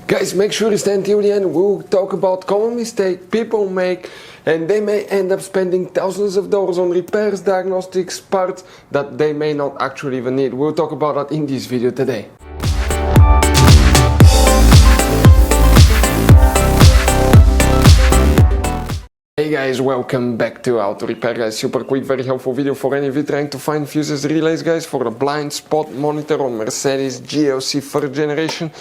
Guys, make sure you stay until the end. We'll talk about common mistakes people make, and they may end up spending thousands of dollars on repairs, diagnostics, parts that they may not actually even need. We'll talk about that in this video today. Hey guys, welcome back to Auto Repair, guys. Super quick, very helpful video for any of you trying to find fuses relays, guys, for the blind spot monitor on Mercedes GLC 3rd generation.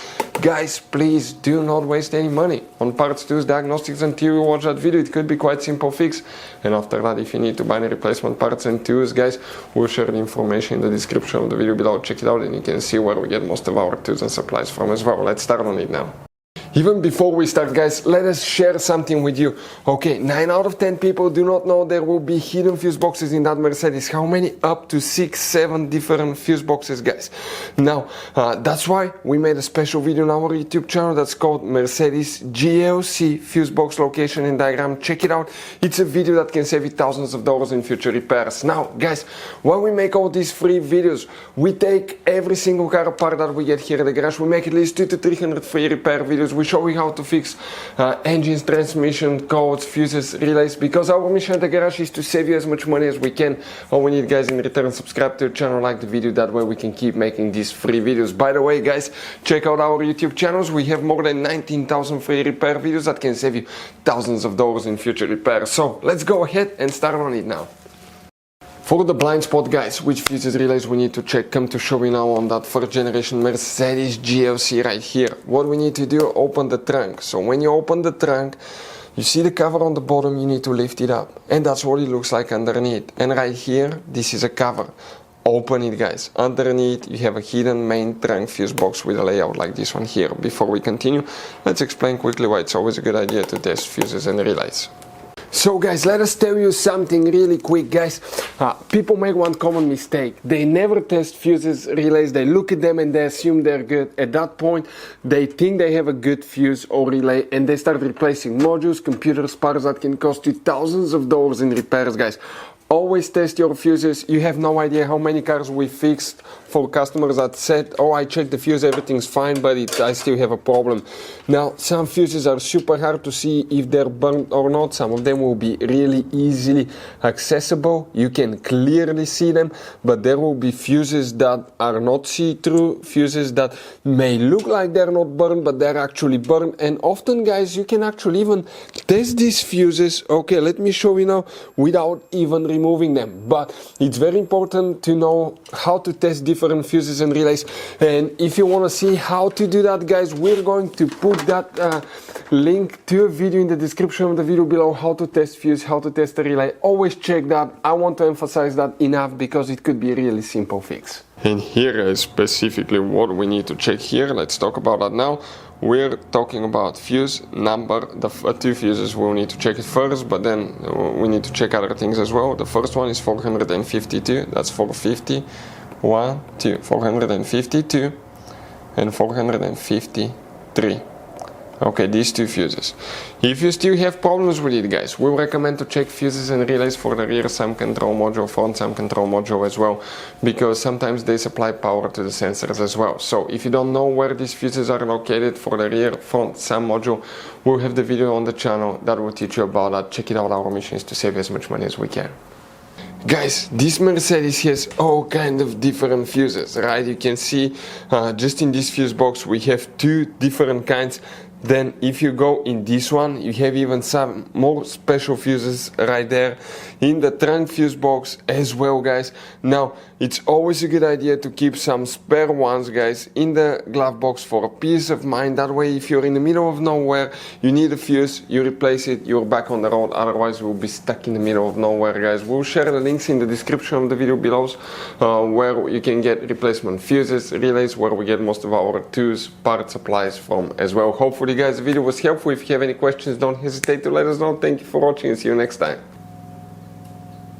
Guys, please do not waste any money on parts, tools, diagnostics until you watch that video. It could be quite simple fix, and after that, if you need to buy any replacement parts and tools, guys, we'll share the information in the description of the video below. Check it out and you can see where we get most of our tools and supplies from as well. Let's start on it now. Even before we start, guys, let us share something with you. Okay, 9 out of 10 people do not know there will be hidden fuse boxes in that Mercedes. How many? Up to 6, 7 different fuse boxes, guys. Now, that's why we made a special video on our YouTube channel that's called Mercedes GLC fuse box location and diagram. Check it out. It's a video that can save you thousands of dollars in future repairs. Now, guys, when we make all these free videos, we take every single car apart that we get here at the garage. We make at least 200 to 300 free repair videos. We show you how to fix engines, transmission, codes, fuses, relays, because our mission at the garage is to save you as much money as we can. All we need, guys, in return, subscribe to the channel, like the video, that way we can keep making these free videos. By the way, guys, check out our YouTube channels. We have more than 19,000 free repair videos that can save you thousands of dollars in future repairs. So let's go ahead and start on it now. For the blind spot, guys, which fuses relays we need to check, come to show you now on that 4th generation Mercedes GLC right here. What we need to do, open the trunk. So when you open the trunk, you see the cover on the bottom, you need to lift it up. And that's what it looks like underneath. And right here, this is a cover. Open it, guys. Underneath, you have a hidden main trunk fuse box with a layout like this one here. Before we continue, let's explain quickly why it's always a good idea to test fuses and relays. So guys, let us tell you something really quick, guys. People make one common mistake. They never test fuses, relays. They look at them and they assume they're good. At that point, they think they have a good fuse or relay and they start replacing modules, computers, parts that can cost you thousands of dollars in repairs, guys. Always test your fuses. You have no idea how many cars we fixed for customers that said, oh, I checked the fuse, everything's fine, but I still have a problem. Now, some fuses are super hard to see if they're burnt or not. Some of them will be really easily accessible. You can clearly see them, but there will be fuses that are not see-through, fuses that may look like they're not burned, but they're actually burned. And often, guys, you can actually even test these fuses. Okay, let me show you now without even removing them. But it's very important to know how to test different fuses and relays, and if you want to see how to do that, guys, we're going to put that link to a video in the description of the video below, how to test fuse, how to test the relay. Always check that. I want to emphasize that enough because it could be a really simple fix. And here is specifically what we need to check here. Let's talk about that now. We're talking about fuse number. The 2 fuses, we'll need to check it first, but then we need to check other things as well. The first one is 452, that's 450. 1, 2, 452 and 453. Okay, these 2 fuses. If you still have problems with it, guys, we recommend to check fuses and relays for the rear SAM control module, front SAM control module as well, because sometimes they supply power to the sensors as well. So if you don't know where these fuses are located for the rear front SAM module, we'll have the video on the channel that will teach you about that. Check it out. Our mission is to save as much money as we can. Guys, this Mercedes has all kind of different fuses, right? You can see just in this fuse box we have 2 different kinds. Then if you go in this one, you have even some more special fuses right there in the trunk fuse box as well, guys. Now, it's always a good idea to keep some spare ones, guys, in the glove box for peace of mind. That way, if you're in the middle of nowhere, you need a fuse, you replace it, you're back on the road. Otherwise, we'll be stuck in the middle of nowhere, guys. We'll share the links in the description of the video below, where you can get replacement fuses, relays, where we get most of our tools, part supplies from as well. Hopefully, guys, the video was helpful. If you have any questions, don't hesitate to let us know. Thank you for watching and see you next time.